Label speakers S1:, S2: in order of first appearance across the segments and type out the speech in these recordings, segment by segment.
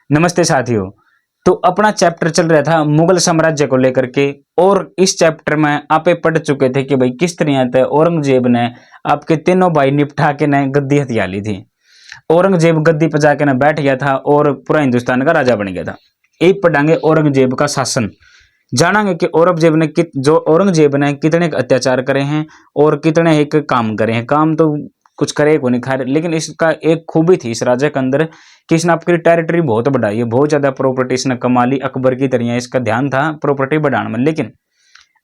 S1: नमस्ते साथियों। तो अपना चैप्टर चल रहा था मुगल साम्राज्य को लेकर के, और इस चैप्टर में आप पढ़ चुके थे कि भाई किस तरह से औरंगजेब ने आपके तीनों भाई निपटा के ने गद्दी हथिया ली थी। औरंगजेब गद्दी पर जाके न बैठ गया था और पूरा हिंदुस्तान का राजा बन गया था। एक पढ़ांगे औरंगजेब का शासन, जानेंगे कि औरंगजेब ने कितने अत्याचार करे हैं और कितने एक काम करे हैं। काम तो कुछ करे को नहीं खैर, लेकिन इसका एक खूबी थी इस राजा के अंदर कि इसने आपकी टेरिटरी बहुत बढ़ाई है, बहुत ज्यादा प्रॉपर्टी इसने कमा ली। अकबर की तरह इसका ध्यान था प्रॉपर्टी बढ़ाने में, लेकिन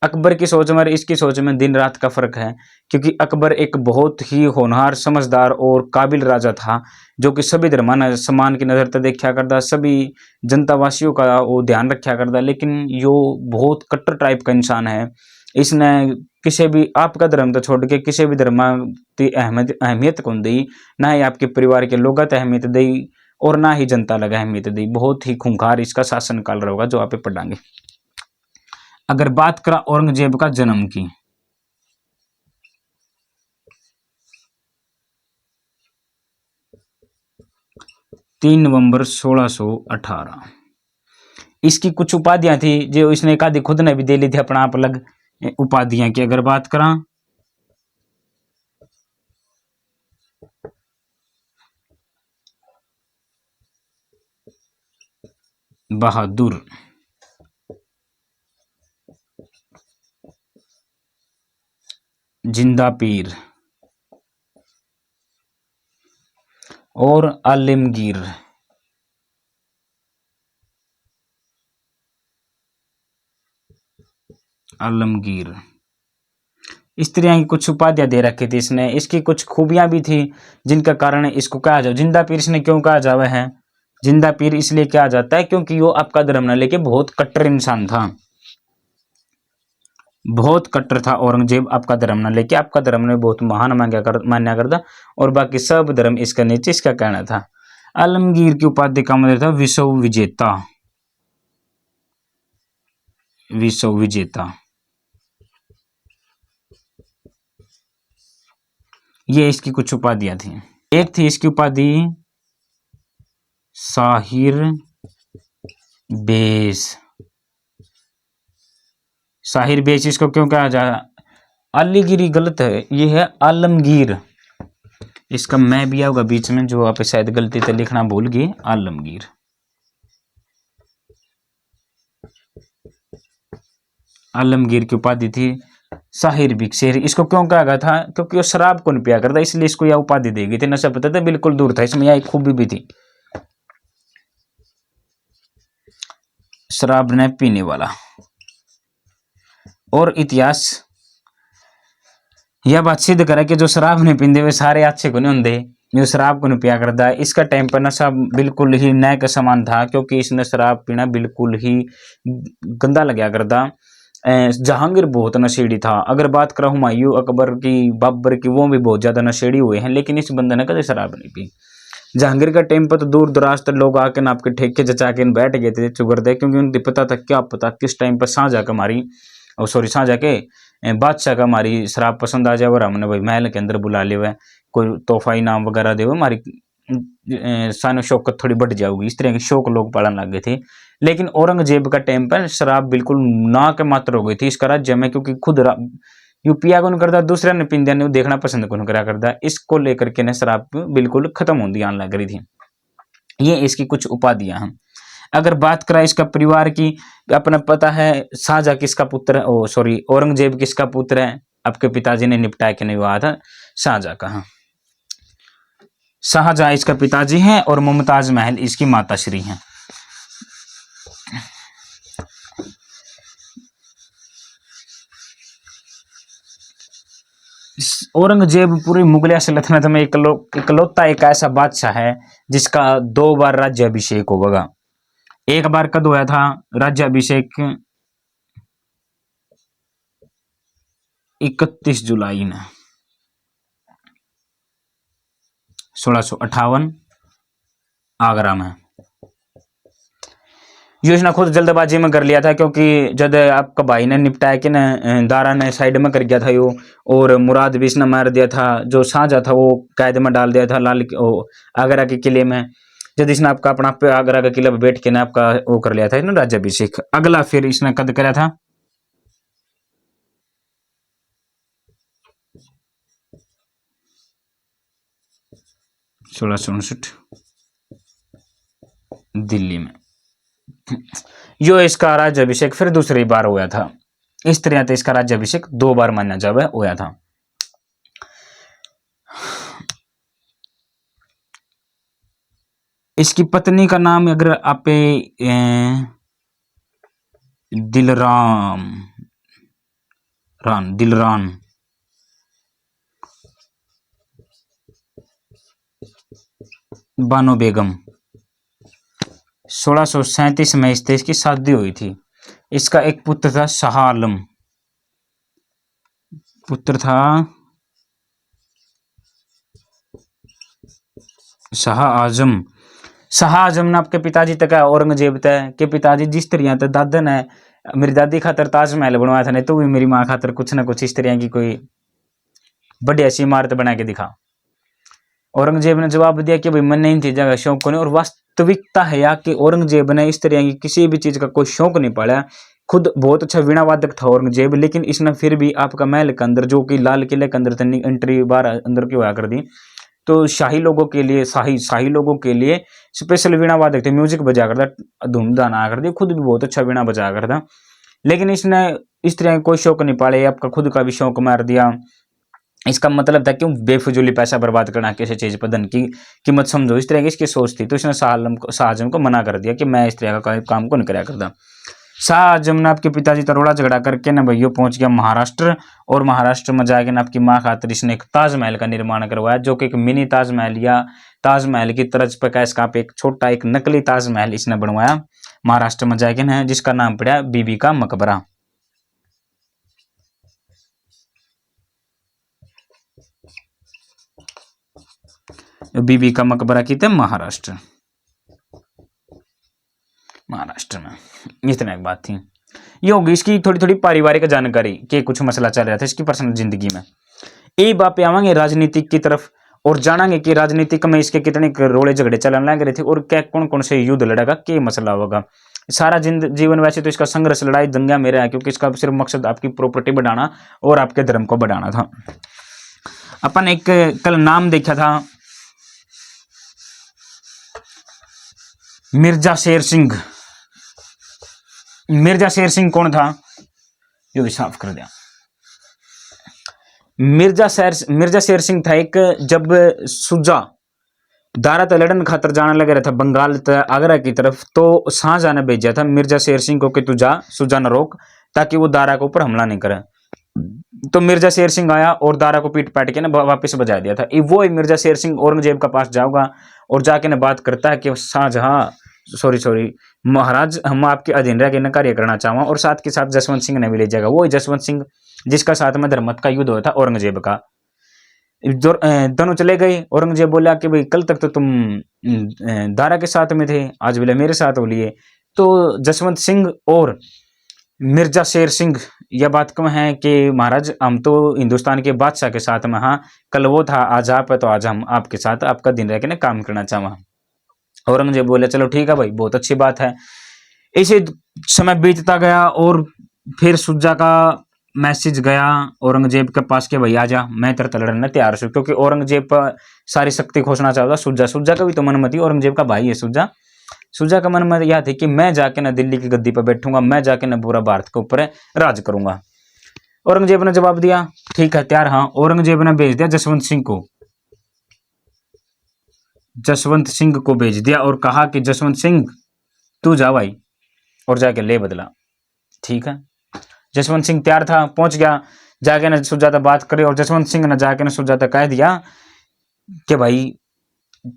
S1: अकबर की सोच में और इसकी सोच में दिन रात का फर्क है। क्योंकि अकबर एक बहुत ही होनहार, समझदार और काबिल राजा था, जो कि सभी धर्म ने सम्मान की नजर से देखा करता, सभी जनता वासियों का वो ध्यान रखा करता। लेकिन यो बहुत कट्टर टाइप का इंसान है। इसने किसी भी आपका धर्म तो छोड़ के किसी भी धर्म की अहमियत को दी, ना ही आपके परिवार के लोगों को अहमियत दी और ना ही जनता लगा अहमियत दी। बहुत ही खूंखार इसका शासन काल रहा होगा, जो आप पढ़ाएंगे। अगर बात करा औरंगजेब का जन्म की, तीन नवंबर 1618। इसकी कुछ उपाधियां थी जो इसने एक आधी खुद ने भी दे ली थी अपना आप अलग उपाधियां की। अगर बात करा बहादुर, जिंदा पीर और आलमगीर। आलमगीर इस तरह की कुछ उपाधियां दे रखी थी इसने। इसकी कुछ खूबियां भी थी जिनका कारण इसको कहा जाए जिंदा पीर। इसने क्यों कहा जावा है जिंदा पीर? इसलिए कहा जाता है क्योंकि वो आपका धर्म न लेके बहुत कट्टर इंसान था, बहुत कट्टर था औरंगजेब। आपका धर्म न लेके आपका धर्म ने बहुत महान मान्या करता और बाकी सब धर्म इसका नीचे, इसका कहना था। आलमगीर की उपाधि का मतलब था विश्व विजेता। विश्व विजेता ये इसकी कुछ उपाधियां थी। एक थी इसकी उपाधि साहिर बेस। साहिर बेस इसको क्यों कहा जाए? अलीगिरी गलत है, ये है आलमगीर। इसका मैं भी आऊंगा बीच में, जो आप शायद गलती से लिखना भूल गए। आलमगीर आलमगीर की उपाधि थी साहिर बिकशेर। इसको क्यों कहा गया था? क्योंकि वो शराब को नहीं पिया करता, इसलिए इसको यह उपाधि दी गई थी। नशा पता था बिल्कुल दूर था, इसमें यह एक खूबी भी थी, शराब न पीने वाला। और इतिहास यह बात सिद्ध करे कि जो शराब नहीं पींदे वे सारे अच्छे को नहीं होंगे। जो शराब को नहीं पिया करता, इसका टाइम पर नशा बिल्कुल ही नए का समान था, क्योंकि इसने शराब पीना बिल्कुल ही गंदा लगा करता। जहांगीर बहुत नशेड़ी था। अगर बात करा हुमायूं, अकबर की, बाबर की, वो भी बहुत ज्यादा नशेड़ी हुए हैं, लेकिन इस बंदे ने कभी शराब नहीं पी। जहांगीर का टाइम पर तो दूर दराज तक लोग आके ना आपके ठेके जचा के बैठ गए थे चुगर दे, क्योंकि उनको पता था क्या पता किस टाइम पर शाहजहाँ का हमारी शाहजहाँ के बादशाह का हमारी शराब पसंद आ जाए और हमने भाई महल के अंदर बुला ले हुए, कोई तोहफा इनाम वगैरह दे, हमारी शान शौकत थोड़ी बढ़ जाएगी। इस तरह के शौक लोग पालन लग गए थे। लेकिन औरंगजेब का टाइम पर शराब बिल्कुल ना के मात्र हो गई थी इसका राज्य में, क्योंकि खुद यूपीआ कौन करता, दूसरा ने पिंदिया ने देखना पसंद कौन करा करता। इसको लेकर के ने शराब बिल्कुल खत्म होती आने लग रही थी। ये इसकी कुछ उपाधियां हैं। अगर बात करा इसका परिवार की, अपना पता है शाहजहाँ किसका पुत्र है, ओ सॉरी औरंगजेब किसका पुत्र है? आपके पिताजी ने निपटा के नहीं हुआ था शाहजहाँ का। हाँ, शाहजहाँ इसका पिताजी है और मुमताज महल इसकी माता श्री हैं। औरंगजेब पूरी मुगलिया सल्तनत में इकलौता एक ऐसा बादशाह है जिसका 2 बार राज्याभिषेक होगा। एक बार कब हुआ था राज्याभिषेक? 31 जुलाई ने 1658 आगरा में। योजना खुद जल्दबाजी में कर लिया था, क्योंकि जब आपका भाई ने निपटाया कि न दारा ने साइड में कर गया था यो, और मुराद भी इसने मार दिया था। जो शाहजहाँ था वो कैद में डाल दिया था आगरा के किले में। जब इसने आपका अपना आगरा का किला पे बैठ के ना आपका वो कर लिया था ना राज्याभिषेक। अगला फिर इसने कद करा था 1659 दिल्ली में। यो इसका राज्याभिषेक फिर दूसरी बार हुआ था। इस तरह से इसका राज्याभिषेक 2 बार माना जावे हुआ था। इसकी पत्नी का नाम अगर आप दिलरान बानो बेगम 1637 में इसकी शादी हुई थी। इसका एक पुत्र था शाह आलम, पुत्र था शाह आजम। शाह आजम ने आपके पिताजी तक औरंगजेब तय के पिताजी जिस तरह तक दादा ने मेरी दादी खातर ताजमहल बनवाया था, नहीं तो भी मेरी माँ खातर कुछ ना कुछ इस तरह की कोई बढ़िया सी इमारत बना के दिखा। औरंगजेब ने जवाब दिया कि भाई मन नहीं थी जगह शौक को नहीं। और वास्तविकता है या कि औरंगजेब ने इस तरह की किसी भी चीज का कोई शौक नहीं पाला। खुद बहुत अच्छा वीणा वादक था औरंगजेब, लेकिन इसने फिर भी आपका महल के अंदर जो कि लाल किले के अंदर एंट्री बार अंदर की हुआ कर दी, तो शाही लोगों के लिए शाही लोगों के लिए स्पेशल वीणा वादक थे, म्यूजिक बजा करता, धूमधाम आ करती, खुद भी बहुत अच्छा वीणा बजा करता। लेकिन इसने इस तरह कोई शौक नहीं पाले, आपका खुद का भी शौक मार दिया। इसका मतलब था क्यों बेफजूली पैसा बर्बाद करना किसी चीज पर, धन की कीमत समझो, इस तरह की इसकी सोच थी। तो इसने शाह आजम को मना कर दिया कि मैं इस तरह का काम को नहीं कराया करता। शाह आजम ने आपके पिताजी तरोड़ा झगड़ा करके ना भैया पहुंच गया महाराष्ट्र, और महाराष्ट्र में जाके ना आपकी माँ खातिर इसने एक ताजमहल का निर्माण करवाया, जो कि एक मिनी ताजमहल या ताजमहल की तर्ज पर का इसका एक छोटा एक नकली ताजमहल इसने बनवाया महाराष्ट्र में जाके ना, जिसका नाम पड़ा बीबी का मकबरा। बीबी का मकबरा की थे महाराष्ट्र में। इतना एक बात थी। ये होगी इसकी थोड़ी थोड़ी पारिवारिक जानकारी के कुछ मसला चल रहा था इसकी पर्सनल जिंदगी में। एक बात पे आवांगे राजनीतिक की तरफ और जानेंगे कि राजनीतिक में इसके कितने रोड़े झगड़े चलने लग रहे थे और क्या कौन कौन से युद्ध लड़ेगा, क्या मसला होगा। सारा जीवन वैसे तो इसका संघर्ष लड़ाई दंगा में रहा है, क्योंकि इसका सिर्फ मकसद आपकी प्रॉपर्टी बढ़ाना और आपके धर्म को बढ़ाना था। अपन एक कल नाम देखा था मिर्जा शेर सिंह। मिर्जा शेर सिंह कौन था, ये भी साफ कर दिया। मिर्जा शेर सिंह था एक, जब सुजा दारा लड़न खातर जाने लगे रहा था बंगाल आगरा की तरफ, तो शाहजहां ने भेजा था मिर्जा शेर सिंह को कि तू जा, सुजा न रोक, ताकि वो दारा के ऊपर हमला नहीं करे। तो मिर्जा शेर सिंह आया और दारा को पीट पाट के ना वापस बजा दिया था। वो मिर्जा शेर सिंह औरंगजेब का पास जाऊंगा और जाके ना बात करता है कि शाहजहां सॉरी महाराज, हम आपके अधीन रह के न कार्य करना चाहूंगा, और साथ के साथ जसवंत सिंह ने भी ले जाएगा। वो जसवंत सिंह जिसका साथ में धर्मत का युद्ध हुआ था औरंगजेब का। दोनों चले गए। औरंगजेब बोला कि भाई कल तक तो तुम दारा के साथ में थे, आज बोले मेरे साथ हो लिए। तो जसवंत सिंह और मिर्जा शेर सिंह यह बात कम है कि महाराज हम तो हिंदुस्तान के बादशाह के साथ में, हाँ कल वो था, आज आप है, तो आज हम आपके साथ आपका दिन रह के ना काम करना चाहूँगा। औरंगजेब बोले चलो ठीक है भाई, बहुत अच्छी बात है। इसे समय बीतता गया और फिर सुजा का मैसेज गया औरंगजेब के पास के भाई आजा, मैं तेरे लड़ने तैयार हूं, क्योंकि औरंगजेब पर सारी शक्ति घोषणा चाहता सुजा का भी तो मन मत ही, औरंगजेब का भाई है सुजा का मन मत यह थी कि मैं जाके ना दिल्ली की गद्दी पर बैठूंगा, मैं जाके ना पूरा भारत के ऊपर राज करूंगा। औरंगजेब ने जवाब दिया ठीक है तैयार। हाँ, औरंगजेब ने भेज दिया जसवंत सिंह को भेज दिया और कहा कि जसवंत सिंह तू जा भाई और जाके ले बदला। ठीक है, जसवंत सिंह तैयार था, पहुंच गया, जाके ना सुजाता बात करे, और जसवंत सिंह ने जाके ना सुजाता कह दिया कि भाई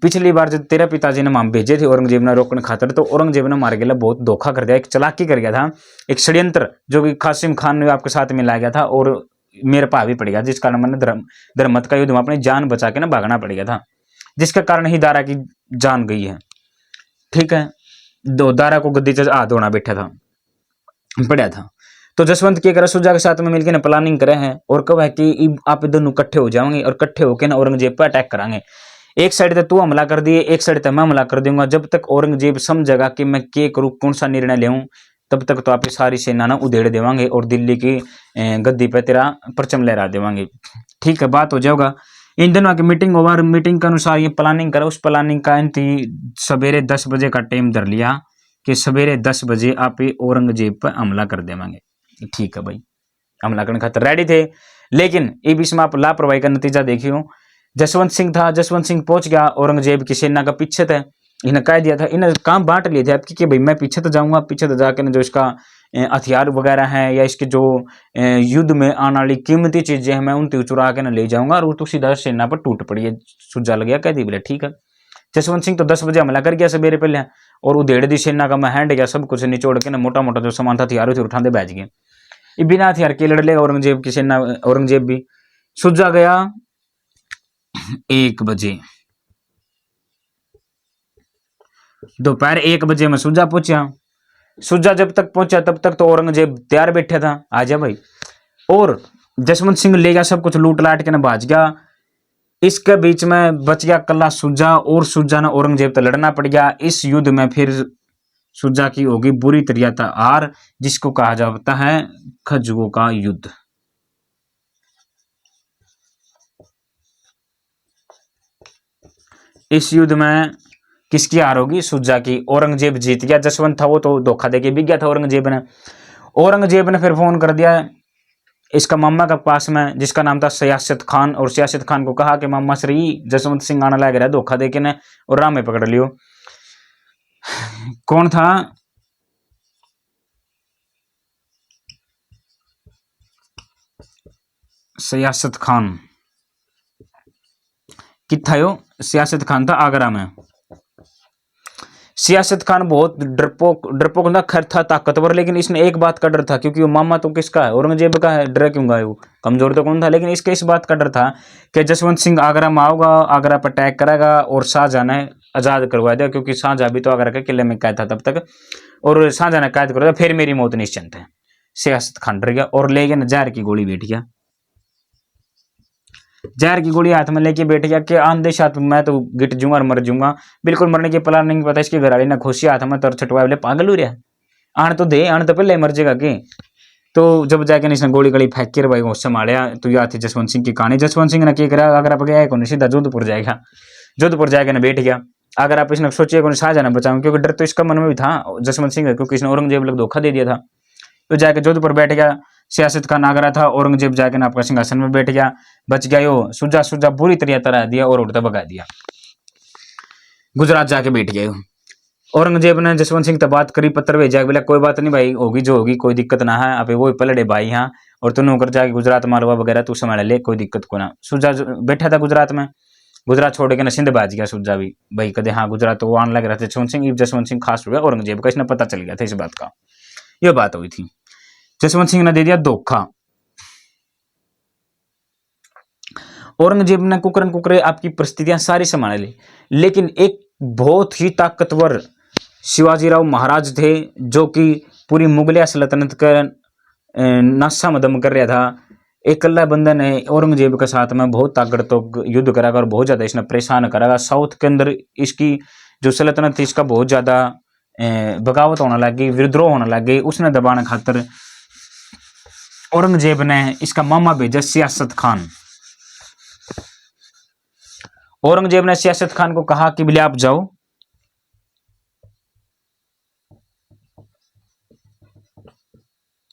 S1: पिछली बार जब तेरे पिताजी ने माम भेजे थे औरंगजेब ने रोकने खातर, तो औरंगजेब ने मार गया, बहुत धोखा कर दिया, एक चालाकी कर गया था, एक षड्यंत्र जो कि कासिम खान ने आपके साथ मिलाया गया था और मेरे पा भी पड़ गया, जिस कारण मैंने धर्मत का युद्ध में अपनी जान बचा के ना भागना पड़ गया था, जिसके कारण ही दारा की जान गई है। ठीक है, दारा को गद्दी से हाथ धोना बैठा था पड़ा था। तो जसवंत के कर सुजा के साथ में मिलकर ना प्लानिंग करे हैं और कब है कि आप दोनों इकट्ठे हो जाओगे और इकट्ठे होकर ना औरंगजेब पर अटैक कराएंगे। एक साइड तक तू हमला कर दिए, एक साइड तक मैं हमला कर दूंगा। जब तक औरंगजेब समझेगा कि मैं क्या करूं, कौन सा निर्णय लेऊं, तब तक तो आप सारी सेना ना उधेड़ देवांगे और दिल्ली की गद्दी पे तेरा परचम लहरा देवांगे। ठीक है, बात हो जाएगा। इन दिनों की मीटिंग ओवर, मीटिंग के अनुसार ये प्लानिंग करा। उस प्लानिंग का सवेरे 10 बजे का टाइम धर लिया कि सवेरे 10 बजे आप औरंगजेब पर हमला कर देवांगे। ठीक है भाई, हमला करने खातिर रेडी थे। लेकिन ये बीच में आप लापरवाही का नतीजा देखियो। जसवंत सिंह था, जसवंत सिंह पहुंच गया औरंगजेब की सेना का पीछे थे। इन्हें कह दिया था, इन्हें काम बांट लिए थे आपकी कि भाई मैं पीछे तो जाऊंगा, पीछे तो जाकर जो इसका हथियार वगैरह है या इसके जो युद्ध में आने वाली कीमती चीजें हैं मैं उन चुरा के न ले जाऊंगा। और वो तो सीधा सेना पर टूट पड़ी है। सुझा लग गया, कह दी बोले ठीक है। जसवंत सिंह तो 10 बजे हमला कर गया सवेरे पहले और उधेड़ दी सेना का। मैं हैंड गया, सब कुछ निचोड़ के ना मोटा मोटा जो सामान था हथियार थे उठाते बैठ गए। ये बिना हथियार के लड़ लेगा औरंगजेब की सेना। औरंगजेब भी सुझा गया 1 बजे, दोपहर 1 बजे में सुजा पहुंचा। सुजा जब तक पहुंचा तब तक तो औरंगजेब तैयार बैठा था, आजा भाई। और जसवंत सिंह ले गया सब कुछ लूट लाट के ना भाज गया। इसके बीच में बच गया कल्ला सुजा और सुजा ने औरंगजेब तो लड़ना पड़ गया। इस युद्ध में फिर सुजा की होगी बुरी तरह हार, जिसको कहा जाता है खजुओं का युद्ध। इस युद्ध में किसकी हार होगी? सुजा की। औरंगजेब जीत गया। जसवंत था वो तो धोखा देके बिक गया था औरंगजेब ने। औरंगजेब ने फिर फोन कर दिया इसका मामा के पास में, जिसका नाम था सियासत खान, और सियासत खान को कहा कि मामा श्री जसवंत सिंह आने लग रहा है धोखा देके ने, और राह में पकड़ लियो। कौन था? सियासत खान। किथा यो? सियासत खान था आगरा में। सियासत खान बहुत डरपोक ना, खैर था ताकतवर, लेकिन इसने एक बात का डर था, क्योंकि वो मामा तो किसका है? औरंगजेब का है। डर क्यों गया? वो कमजोर तो कौन था, लेकिन इसके इस बात का डर था कि जसवंत सिंह आगरा में आओगा, आगरा पर अटैक करेगा और शाहजहां ने आजाद करवा दिया, क्योंकि शाहजहां भी तो आगरा के किले में कैद था तब तक, और शाहजहां ने कैद करवा दिया, फिर मेरी मौत निश्चित है। सियासत खान डर गया और ले गया जहर की गोली बैठ गया। जहर की गोली हाथ में लेके बैठ गया कि आंधे साथ मैं तो गिट जूंगा और मर जूंगा। बिल्कुल मरने की प्लानिंग पता इसकी घरवाली ने खुशी हाथ में तर छटवा बोले पागल हो रहा आन तो दे, आन तो पहले मर जाएगा के। तो जब जाके इसने गोली गली फेंक के भाई होश संभालिया। तो यह थी जसवंत सिंह की कहानी। जसवंत सिंह ने क्या करा, अगर आप गया कौन सीधा जोधपुर जाएगा। जोधपुर जाके ना बैठ गया। अगर आप इसने सोचिए कौन शाहजहां ने बचाऊं, क्योंकि डर तो इसका मन में भी था जसवंत सिंह, क्योंकि इसने औरंगजेब लोग धोखा दे दिया था। तो जाके जोधपुर बैठ गया। सियासत खान आगरा था, औरंगजेब जाके आपका सिंहासन में बैठ गया। बच गया यो सुजा सुजा बुरी तरह तरा दिया और उड़ता भगा दिया। गुजरात जाके बैठ गया। औरंगजेब ने जसवंत सिंह से बात करी, पत्र भेजा, बोला कोई बात नहीं भाई, होगी जो होगी, कोई दिक्कत ना है। आप वो पलड़े भाई यहाँ, और तू नौकर जाके गुजरात मालवा वगैरह तू संभाल ले, कोई दिक्कत को ना। सुजा बैठा था गुजरात में। गुजरात छोड़ के ना सिंध भाज गया सुजा भी भाई। कदे हाँ गुजरात तो वो आने लग रहा था जसवंत सिंह खास हो गया औरंगजेब का। इसने पता चल गया था इस बात का। यह बात हुई थी। जसवंत सिंह ने दे दिया धोखा। औरंगजेब ने कुकरन कुकरे आपकी परिस्थितियां सारी संभाल ली, लेकिन एक बहुत ही ताकतवर शिवाजीराव महाराज थे, जो कि पूरी मुगलिया सल्तनत का नासा मदम कर रहा था। एक कल्ला बंदा ने औरंगजेब के साथ में बहुत ताकतवर युद्ध करागा और बहुत ज्यादा इसने परेशान करागा। साउथ के अंदर इसकी जो सल्तनत थी इसका बहुत ज्यादा बगावत होने लगी, विद्रोह होने लगे। उसने दबाने खातर औरंगजेब ने इसका मामा भेजा सियासत खान। औरंगजेब ने सियासत खान को कहा कि बोले आप जाओ,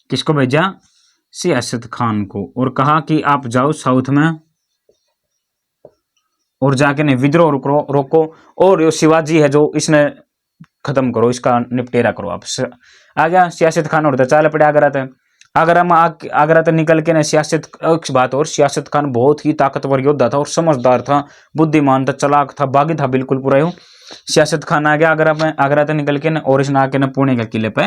S1: किसको भेजा? सियासत खान को, और कहा कि आप जाओ साउथ में और जाके ने विद्रोह रोको, और यो शिवाजी है जो इसने खत्म करो, इसका निपटेरा करो। आप आ गया सियासत खान और चाल पड़े आगरा थे। आगरा में आगरा तक निकल के ने सियासत बात, और सियासत खान बहुत ही ताकतवर योद्धा था और समझदार था, बुद्धिमान था, चलाक था, बागी था बिल्कुल पूरा यूं। सियासत खान आ गया आगरा में, आगरा तक निकल के न, और इसने आके न पुणे के किले पे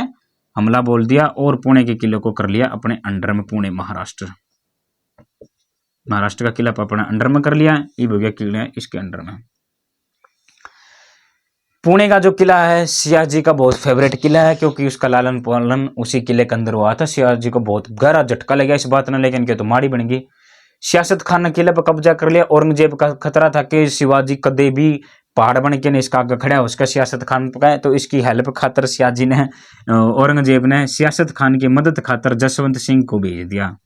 S1: हमला बोल दिया और पुणे के किले को कर लिया अपने अंडर में। पुणे महाराष्ट्र का किला अपने अंडर में कर लिया। ये हो गया किला इसके अंडर में। पुणे का जो किला है सियाजी का बहुत फेवरेट किला है, क्योंकि उसका लालन पालन उसी किले के अंदर हुआ था। सियाजी को बहुत गहरा झटका लगा इस बात ने, लेकिन क्या तो माड़ी बन गई। सियासत खान ने किले पर कब्जा कर लिया। औरंगजेब का खतरा था कि शिवाजी कदे भी पहाड़ बन के इसका आगे खड़ा उसका सियासत खान पकाए, तो इसकी हेल्प खातर सियाजी ने औरंगजेब ने सियासत खान की मदद खातर जसवंत सिंह को भेज दिया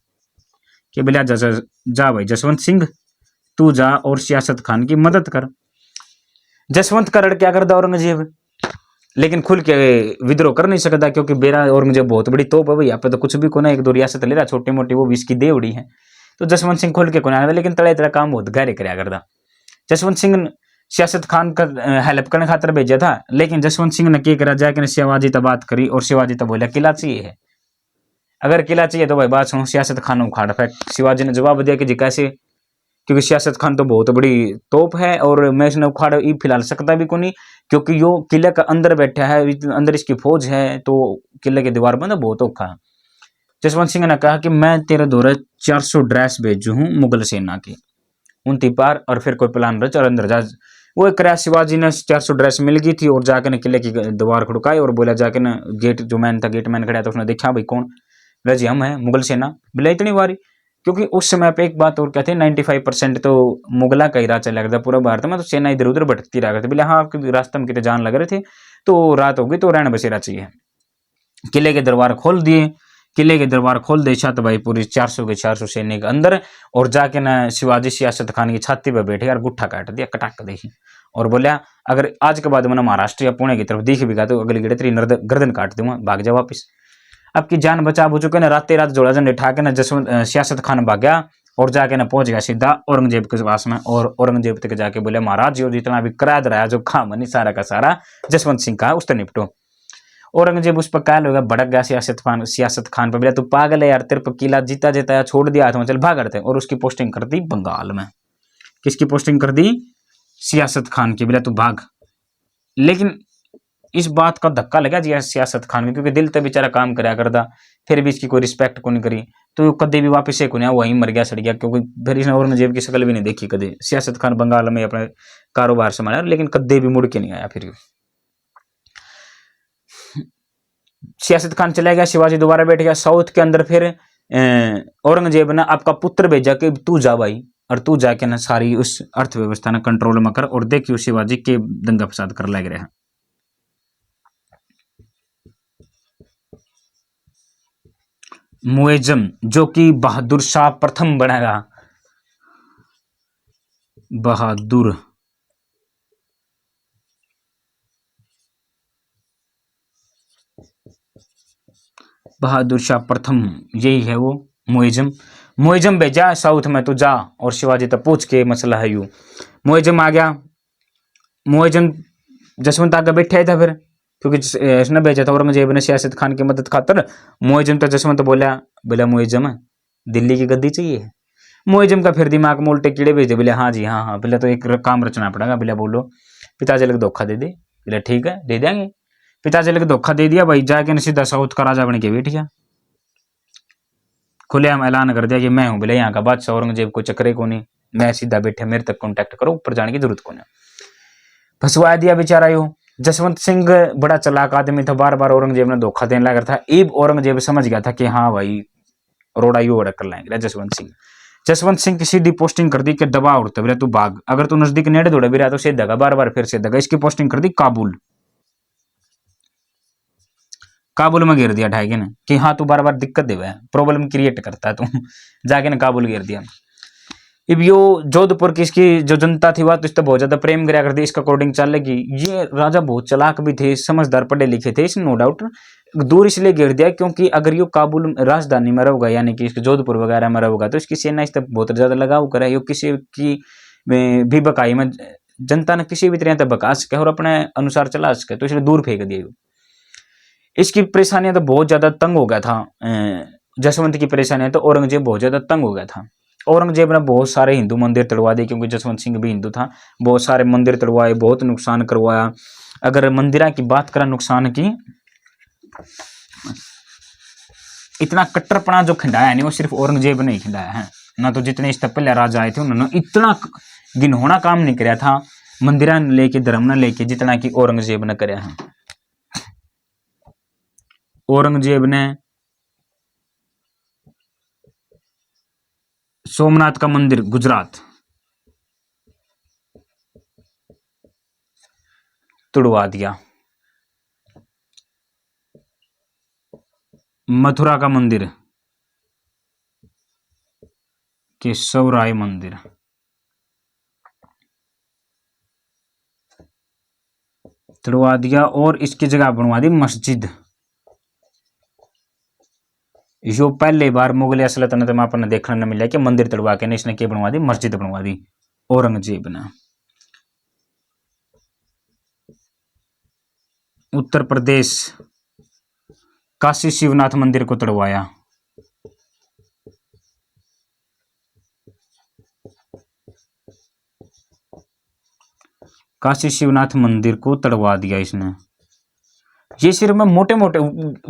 S1: कि बोलिया जा भाई जसवंत सिंह तू जा और सियासत खान की मदद कर। जसवंत करड़ क्या करता औरंगजेब, लेकिन खुल के विद्रोह कर नहीं सकता क्योंकि बेरा औरंगजेब बहुत बड़ी तोप है भाई, यहाँ पे तो कुछ भी को ना, एक दो रियासत ले रहा छोटी मोटी, वो भी इसकी देवड़ी है। तो जसवंत सिंह खुल के को ना, लेकिन तड़े तड़ा काम बहुत गहरे कराया करता। जसवंत सिंह सियासत खान का हेल्प करने खातर भेजा था, लेकिन जसवंत सिंह ने क्या करा जाके शिवाजी तक बात करी और शिवाजी तक बोला किला चाहिए है, अगर किला चाहिए तो भाई बात सुनो सियासत खान उखाड़ फेंक। शिवाजी ने जवाब दिया कि जी कैसे, क्योंकि सियासत खान तो बहुत बड़ी तोप है और मैं इसने उखाड़ फिलहाल सकता भी को नहीं, क्योंकि यो किले का अंदर बैठा है, अंदर इसकी फौज है, तो किले की दीवार बंद बहुत औखा है। जसवंत सिंह ने कहा कि मैं तेरे दौरे 400 ड्रेस भेजू हूं मुगल सेना की, उनती पार और फिर कोई प्लान रच और अंदर जा। वो एक शिवाजी ने 400 ड्रेस मिल गई थी और जाकर किले की दीवार खड़काई और बोला जाके ना, गेट जो मैन था गेट मैन खड़ा था, उसने देखा भाई कौन, रजी हम है मुगल सेना। बोले इतनी बारी, क्योंकि उस समय पे एक बात और कहते हैं 95% तो मुगला का ही राज चला करता पूरा भारत में, तो सेना इधर उधर भटकती रहा करती। बोले हाँ आपके रास्ते में कितने जान लग रहे थे, तो रात हो गई तो रहना बसेरा चाहिए। किले के दरबार खोल दिए, किले के दरबार खोल दे छत भाई पूरी 400 के 400 सैनिक अंदर, और जाके ना शिवाजी सियासत खान की छाती पर बैठे और गुट्ठा काट दिया कटाक देखी, और बोला अगर आज के बाद मैंने महाराष्ट्र या पुणे की तरफ दिख भी गया तो अगली गिड़े तेरी गर्दन काट दूंगा, भाग जा वापिस। अब की जान बचा बुझ के ना रात जोड़ा जन उठा के ना जसवंत सियासत खान भाग गया और जाके ना पहुंच गया सीधा औरंगजेब के पास में, और औरंगजेब तक जाके बोले महाराज जो जितना भी किराया रहा जो खाम नहीं सारा का सारा जसवंत सिंह का उससे निपटो। औरंगजेब उस पर कायल होगा, भड़क गया सियासत खान पर, बोला तू पागल है यार, तेरे पर किला जीता जीता छोड़ दिया हाथ में, चल भाग करते, और उसकी पोस्टिंग कर दी बंगाल में। किसकी पोस्टिंग कर दी? सियासत खान की, बोला तू भाग। लेकिन इस बात का धक्का लगा जी सियासत खान में, क्योंकि दिल तो बेचारा काम कराया करता, फिर भी इसकी कोई रिस्पेक्ट को नहीं करी, तो कदे भी वापिस से को नहीं वहीं मर गया सड़ गया, क्योंकि फिर इसने औरंगजेब की शक्ल भी नहीं देखी कदे। सियासत खान बंगाल में अपने कारोबार संभाला लेकिन कदे भी मुड़ के नहीं आया। फिर सियासत खान चला गया, शिवाजी दोबारा बैठ गया साउथ के अंदर। फिर औरंगजेब ने आपका पुत्र भेजा कि तू जा भाई, और तू जाके ना सारी उस अर्थव्यवस्था ने कंट्रोल में कर, और देखियो शिवाजी के दंगा फसाद कर लग रहे हैं। मुएजम जो कि बहादुर शाह प्रथम बनेगा, बहादुर शाह प्रथम यही है वो मुएजम भेजा साउथ में, तो जा और शिवाजी तक पूछ के मसला है यू। मुएजम आ गया, मुएजम जसवंत आगे बैठा था फिर, क्योंकि इसने भेजा था औरंगजेब ने सियासत खान की मदद खातर। मुएजम तो जसवंत बोला मुएजम दिल्ली की गद्दी चाहिए। मुएजम का फिर दिमाग में उल्टे कीड़े भेज दे, बोले हाँ जी हाँ, पहले तो एक काम रचना पड़ेगा। बोला बोलो, पिताजी लग धोखा दे दे। बोला ठीक है दे देंगे। पिताजी लग धोखा दे दिया भाई, जाके सीधा साउथ का राजा बन के बैठ गया, खुलेआम ऐलान कर दिया कि मैं हूं बोले यहाँ का बादशाह, औरंगजेब को चक्रे को नहीं, मैं सीधा बैठे मेरे तक कॉन्टैक्ट करो, ऊपर जाने की जरूरत को नहीं। फंसवा दिया बेचारा यो। जसवंत सिंह बड़ा चालाक आदमी था, बार बार औरंगजेब ने धोखा देने लगा था। अब औरंगजेब समझ गया था कि हाँ भाई रोड़ा यू अड़क कर लाएंगे जसवंत सिंह की सीधी पोस्टिंग कर दी कि दबा उड़ते बोले तू भाग, अगर तू नजदीक नेड़े दौड़े भी रहा तो सीधा दगा, बार बार फिर से दगा। इसकी पोस्टिंग कर दी काबुल में गिर दिया ढाई ने कि हाँ तू बार बार दिक्कत दे प्रॉब्लम क्रिएट करता है तू, जाके ना काबुल गिर दिया। अब यो जोधपुर की इसकी जो जनता थी वह तो इससे बहुत ज्यादा प्रेम कराया करती, इसका अकॉर्डिंग चलेगी। ये राजा बहुत चालाक भी थे, समझदार पढ़े लिखे थे, इसने नो डाउट दूर इसलिए गिर दिया क्योंकि अगर यो काबुल राजधानी में रहोगा यानी कि इसके जोधपुर वगैरह में रहोगा तो इसकी सेना इस तक बहुत ज्यादा लगाव करे, यो किसी की भी बकाई में जनता ने किसी भी तरह तक बका सके और अपने अनुसार चला सके, तो इसलिए दूर फेंक दिया। इसकी परेशानियां तो बहुत ज्यादा तंग हो गया था, जसवंत की परेशानियां तो औरंगजेब बहुत ज्यादा तंग हो गया था। औरंगजेब ने बहुत सारे हिंदू मंदिर तोड़वा दिए क्योंकि जसवंत सिंह भी हिंदू था, बहुत सारे मंदिर तोड़वाए, बहुत नुकसान करवाया। अगर मंदिरा की बात करें नुकसान की, इतना कट्टरपना जो खिंडाया नहीं वो सिर्फ औरंगजेब ने ही खिंडाया है, ना तो जितने इससे पहले राजा आए थे उन्होंने इतना गिनहोना काम नहीं कराया था मंदिरा लेके धर्म न लेके जितना कि औरंगजेब ने कराया है। औरंगजेब ने सोमनाथ का मंदिर गुजरात, तुड़वा दिया। मथुरा का मंदिर, केशवराय मंदिर, तुड़वा दिया। और इसकी जगह बनवा दी मस्जिद। यो पहले बार मुगलिया सल्तनत में अपन देखने न मिला कि मंदिर तड़वा के इसने क्या बनवा दी, मस्जिद बनवा दी औरंगजेब ने। उत्तर प्रदेश, काशी शिवनाथ मंदिर को तड़वाया। काशी शिवनाथ मंदिर को तड़वा दिया इसने। ये सिर्फ मैं मोटे मोटे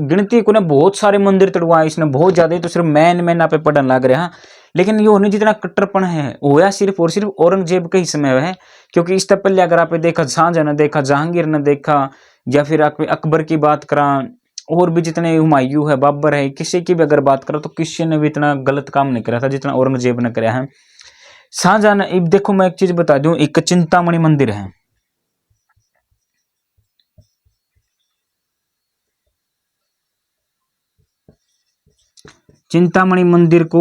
S1: गिनती को ना बहुत सारे मंदिर तड़वाए इसने, बहुत ज्यादा। तो सिर्फ मैन आप पढ़ने लग रहे हैं, लेकिन ये होने जितना कट्टरपन है होया सिर्फ और सिर्फ औरंगजेब का ही समय है। क्योंकि इससे पहले अगर आपने देखा शाहजहां ने देखा, जहांगीर ने देखा, या फिर अकबर की बात करा, और भी जितने हुमायूं है, बाबर है, किसी की भी अगर बात करो तो किसी ने भी इतना गलत काम नहीं करा था जितना औरंगजेब ने कराया है। शाहजहां ने, अब देखो मैं एक चीज बता दूं, एक चिंतामणि मंदिर है, चिंतामणि मंदिर को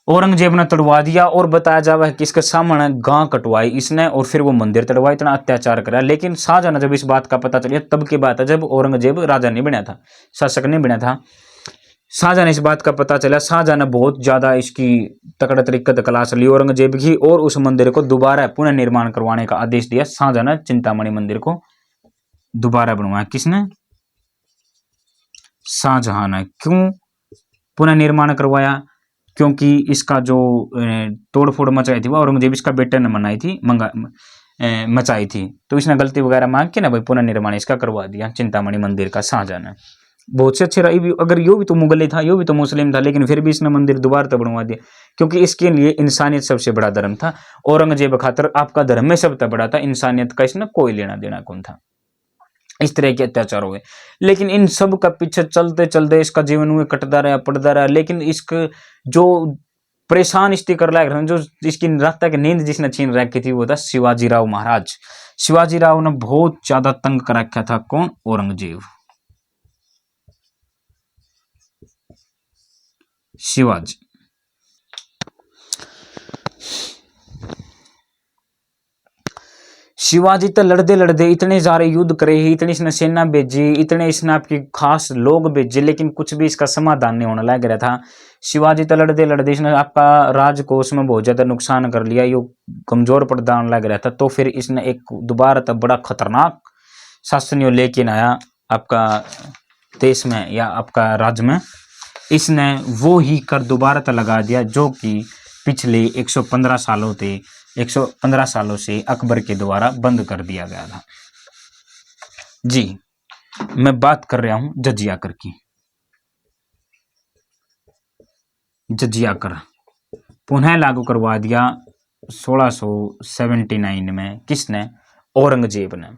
S1: औरंगजेब ने तड़वा दिया। और बताया जावा है कि इसके सामने गां कटवाई इसने और फिर वो मंदिर तड़वाई, इतना अत्याचार करा। लेकिन शाहजहां ने जब इस बात का पता चलिया, तब की बात है जब औरंगजेब राजा नहीं बना था, शासक नहीं बना था। शाहजहां ने इस बात का पता चला, शाहजहां ने बहुत ज्यादा इसकी तकड़े तरीके से क्लास ली औरंगजेब की, और उस मंदिर को दोबारा पुनः निर्माण करवाने का आदेश दिया। शाहजहां ने चिंतामणि मंदिर को दोबारा बनवाया। किसने? शाहजहां ने। क्यों पुनः निर्माण करवाया? क्योंकि इसका जो तोड़फोड़ मचाई थी वो औरंगजेब इसका बेटे ने मनाई थी, मचाई थी। तो इसने गलती वगैरह मांग के ना भाई पुनः निर्माण इसका करवा दिया चिंतामणि मंदिर का शाहजहां ने। बहुत से अच्छे रही, अगर यो भी तो मुगल था, यो भी तो मुस्लिम था, लेकिन फिर भी इसने मंदिर दोबारा तो बनवा दिया, क्योंकि इसके लिए इंसानियत सबसे बड़ा धर्म था। औरंगजेब खातर आपका धर्म में सबसे बड़ा था, इंसानियत का इसने कोई लेना देना कौन था। इस तरह के अत्याचार हुए, लेकिन इन सब का पीछे चलते चलते इसका जीवन में कटता रहा, पड़ता रहा। लेकिन इसके जो परेशान स्थिति कर रहा है, जो इसकी रात की नींद जिसने छीन रखी थी, वो था शिवाजी राव महाराज। शिवाजी राव ने बहुत ज्यादा तंग कर रखा था। कौन? औरंगजेब। शिवाजी शिवाजी तो लड़ते लड़ते इतने सारे युद्ध करे, इतनी इसने सेना भेजी, इतने इसने आपकी खास लोग भेजे, लेकिन कुछ भी इसका समाधान नहीं होने लग रहा था। शिवाजी तो लड़ते लड़ते इसने आपका राजकोष में बहुत ज्यादा नुकसान कर लिया, यो कमजोर पड़ने लग रहा था। तो फिर इसने एक दोबारा तब बड़ा खतरनाक शासन यो लेके आया आपका देश में या आपका राज्य में। इसने वो ही कर दोबारा तो लगा दिया जो कि पिछले 115 सालों थे, 115 सालों से अकबर के द्वारा बंद कर दिया गया था। जी, मैं बात कर रहा हूं जजिया कर की। जजिया कर पुनः लागू करवा दिया 1679 में। किसने? औरंगजेब ने।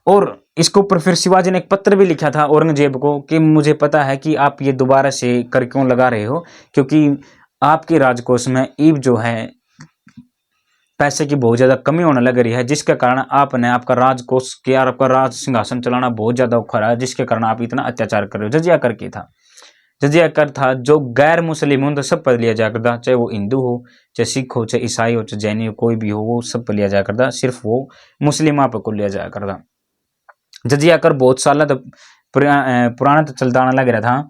S1: और इसके ऊपर फिर शिवाजी ने एक पत्र भी लिखा था औरंगजेब को कि मुझे पता है कि आप ये दोबारा से कर क्यों लगा रहे हो, क्योंकि आपके राजकोष में ईब जो है पैसे की बहुत ज्यादा कमी होने लग रही है, जिसके कारण आपने आपका राजकोष के और आपका राज सिंहासन चलाना बहुत ज्यादा औखा है, जिसके कारण आप इतना अत्याचार कर रहे हो। जजिया कर के था, जजिया कर था जो गैर मुस्लिम हो तो सब पर लिया जाया करता, चाहे वो हिंदू हो, चाहे सिख हो, चाहे ईसाई हो, चाहे जैनी हो, कोई भी हो, वो सब पर लिया जाया करता, सिर्फ वो मुस्लिम आप को लिया जाया करता। जजिया कर बहुत साल तो पुराना तो चलता आने लग रहा था,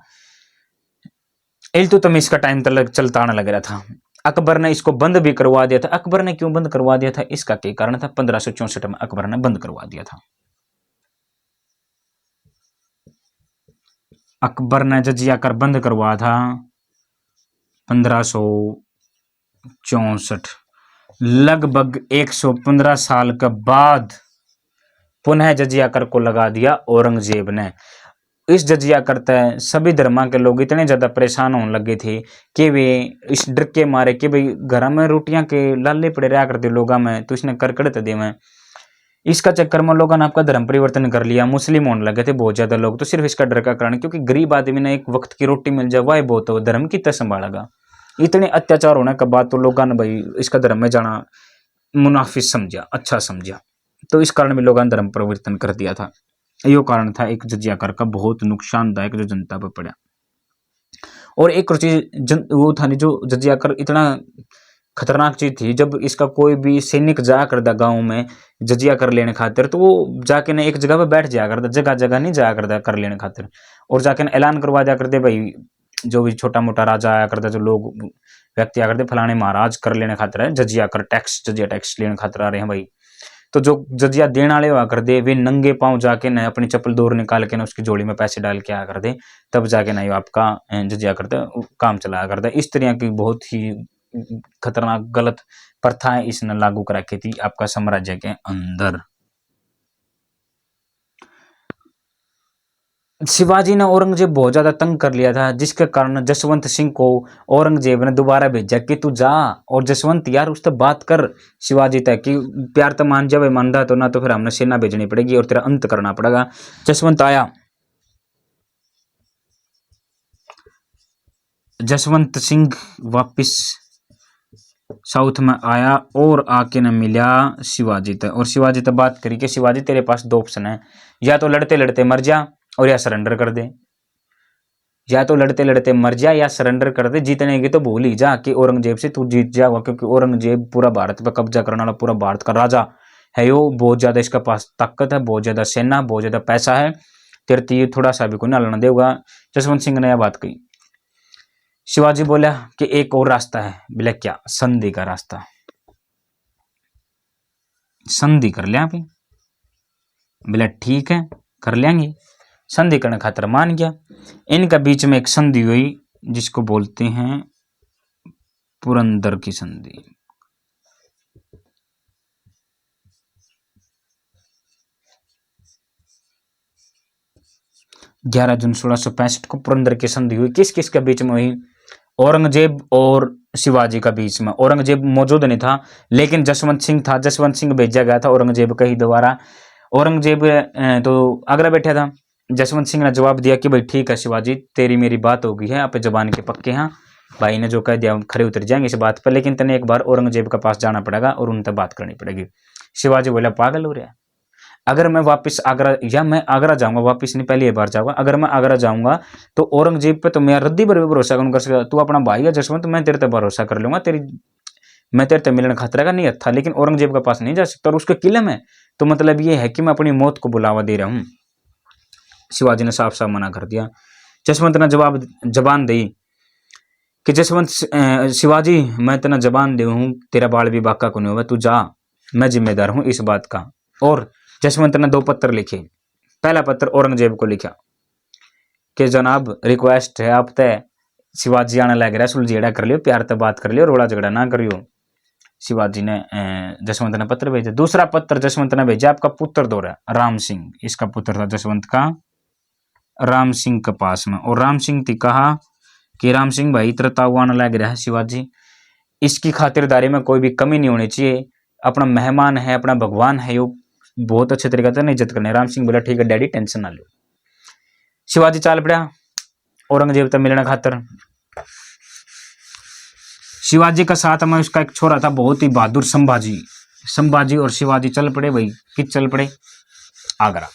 S1: इल्तुतमिश का टाइम तक चलता आने लग रहा था। अकबर ने इसको बंद भी करवा दिया था। अकबर ने क्यों बंद करवा दिया था? इसका क्या कारण था? 1564 में अकबर ने बंद करवा दिया था। अकबर ने जजिया कर बंद करवा था 1564। लगभग 115 साल के बाद पुनः जजिया कर को लगा दिया औरंगजेब ने। इस जजिया करते सभी धर्मा के लोग इतने ज्यादा परेशान होने लगे थे कि वे इस डर के मारे कि भाई घर में रोटियां के लाले पड़े रहा करते लोगों में, तो इसने करकड़त दे में। इसका चक्कर में लोगों ने आपका धर्म परिवर्तन कर लिया, मुस्लिम होने लगे थे बहुत ज्यादा लोग, तो सिर्फ इसका डर का कारण, क्योंकि गरीब आदमी ने एक वक्त की रोटी मिल जाए वह बहुत हो, धर्म कितना संभालेगा। इतने अत्याचार होने के बाद तो लोगों ने भाई इसका धर्म में जाना मुनाफिक समझा, अच्छा समझा, तो इस कारण भी लोगों ने धर्म परिवर्तन कर दिया था। यो कारण था एक जजिया कर का बहुत नुकसानदायक जो जनता पर पड़ा। और एक और चीज वो था नहीं, जो जजिया कर इतना खतरनाक चीज थी, जब इसका कोई भी सैनिक जाया करता गांव में जजिया कर लेने खातिर, तो वो जाके ना एक जगह पे बैठ जाया करता, जगह जगह नहीं जाया करता कर लेने खातिर, और जाके ना ऐलान करवा दिया करते भाई, जो भी छोटा मोटा राजा आया करता, जो लोग व्यक्ति आया करते, फलाने महाराज कर लेने खातिर है जजिया कर, टैक्स जजिया टैक्स लेने खातिर आ रहे हैं भाई। तो जो जजिया देने वाले हुआ कर दे, वे नंगे पांव जाके ना अपनी चप्पल दूर निकाल के ना उसकी झोली में पैसे डाल के आया कर दे, तब जाके ना ये आपका जजिया करते काम चलाया करता। इस तरह की बहुत ही खतरनाक गलत प्रथाएं इसने लागू करा रखी थी आपका साम्राज्य के अंदर। शिवाजी ने औरंगजेब बहुत ज्यादा तंग कर लिया था, जिसके कारण जसवंत सिंह को औरंगजेब ने दोबारा भेजा कि तू जा और जसवंत यार उससे बात कर शिवाजी तक कि प्यार तो मान जा, मानदा तो ना तो फिर हमने सेना भेजनी पड़ेगी और तेरा अंत करना पड़ेगा। जसवंत आया, जसवंत सिंह वापिस साउथ में आया और आके न मिला शिवाजी तक, और शिवाजी तक बात करी कि शिवाजी तेरे पास दो ऑप्शन है, या तो लड़ते लड़ते मर जा और या सरेंडर कर दे, या तो लड़ते लड़ते मर जा या सरेंडर कर दे, जीतने की तो भूल ही जा कि औरंगजेब से तू जीत जाओगा, क्योंकि औरंगजेब पूरा भारत पर कब्जा करने वाला पूरा भारत का राजा है, यो बहुत ज्यादा इसका पास ताकत है, बहुत ज्यादा सेना, बहुत ज्यादा पैसा है, तेरे तीर थोड़ा सा भी कोई ना लड़ना देगा। जसवंत सिंह ने यह बात कही। शिवाजी बोला कि एक और रास्ता है। बोला क्या? संधि का रास्ता, संधि कर लिया। बोला ठीक है कर लेंगे। संधि करने खातिर मान गया। इनका बीच में एक संधि हुई जिसको बोलते हैं पुरंदर की संधि। ग्यारह जून 1665 को पुरंदर की संधि हुई। किस किस के बीच में हुई? औरंगजेब और शिवाजी का बीच में। औरंगजेब मौजूद नहीं था, लेकिन जसवंत सिंह था। जसवंत सिंह भेजा गया था औरंगजेब का ही द्वारा। औरंगजेब तो आगरा बैठा था। जसवंत सिंह ने जवाब दिया कि भाई ठीक है शिवाजी, तेरी मेरी बात हो गई है, आप जबान के पक्के हैं, भाई ने जो कह दिया खड़े उतर जाएंगे इस बात पर, लेकिन तने एक बार औरंगजेब के पास जाना पड़ेगा और उनसे बात करनी पड़ेगी। शिवाजी बोला पागल हो रहा है, अगर मैं वापस आगरा, या मैं आगरा जाऊंगा, वापस नहीं पहली बार जाऊंगा, अगर मैं आगरा जाऊंगा तो औरंगजेब पे तो मैं रद्दी पर भी भरोसा करूंगा। तू अपना भाई है जसवंत, मैं तेरे पे भरोसा कर लूंगा, मैं तेरे पे मिलने खतरा का नहीं था, लेकिन औरंगजेब के पास नहीं जा सकता और उसके किले में, तो मतलब ये है कि मैं अपनी मौत को बुलावा दे रहा हूं। शिवाजी ने साफ साफ मना कर दिया। जसवंत ने जबान दी कि जसवंत शिवाजी, मैं तेना जबान दे हूं, तेरा बाल भी बाका को नहीं होगा, तू जा, मैं जिम्मेदार हूं इस बात का। और जसवंत ने 2 पत्र लिखे। पहला पत्र औरंगजेब को लिखा कि जनाब रिक्वेस्ट है आप तय, शिवाजी आने लग रहा है, सुलझेड़ा कर लियो, प्यार से बात कर लियो, रोड़ा झगड़ा ना करियो। शिवाजी ने जसवंत ने पत्र भेजा। दूसरा पत्र जसवंत ने भेजा आपका पुत्र दौरा राम सिंह, इसका पुत्र था जसवंत का, राम सिंह के पास में। और राम सिंह ने कहा कि राम सिंह भाई तेरा ताऊ आने लग रहा है शिवाजी, इसकी खातिरदारी में कोई भी कमी नहीं होनी चाहिए, अपना मेहमान है, अपना भगवान है, यो बहुत अच्छे तरीके से इज्जत करने। राम सिंह बोला ठीक है डैडी, टेंशन ना लो। शिवाजी चाल पड़ा औरंगजेब से मिलने खातर। शिवाजी का साथ में उसका एक छोरा था बहुत ही बहादुर, संभाजी। संभाजी और शिवाजी चल पड़े भाई, किस चल पड़े? आगरा।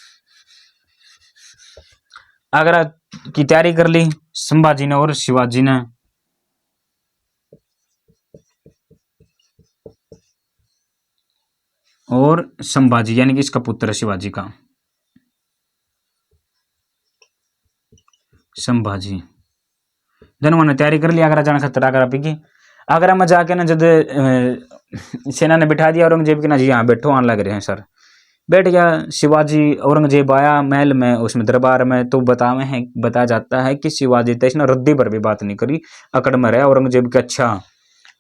S1: आगरा की तैयारी कर ली संभाजी ने और शिवाजी ने। और संभाजी यानी कि इसका पुत्र है शिवाजी का, संभाजी जनवा ने तैयारी कर ली आगरा जाने खातर। आगरा पी आगरा में जाके ना जब सेना ने बिठा दिया औरंगजेब की, ना जी हाँ बैठो, आने लग रहे हैं सर। बैठ गया शिवाजी। औरंगजेब आया महल में, उसमें दरबार में, तो बताया जाता है कि शिवाजी तो इसने रद्दी पर भी बात नहीं करी, अकड़ में रहा औरंगजेब के। अच्छा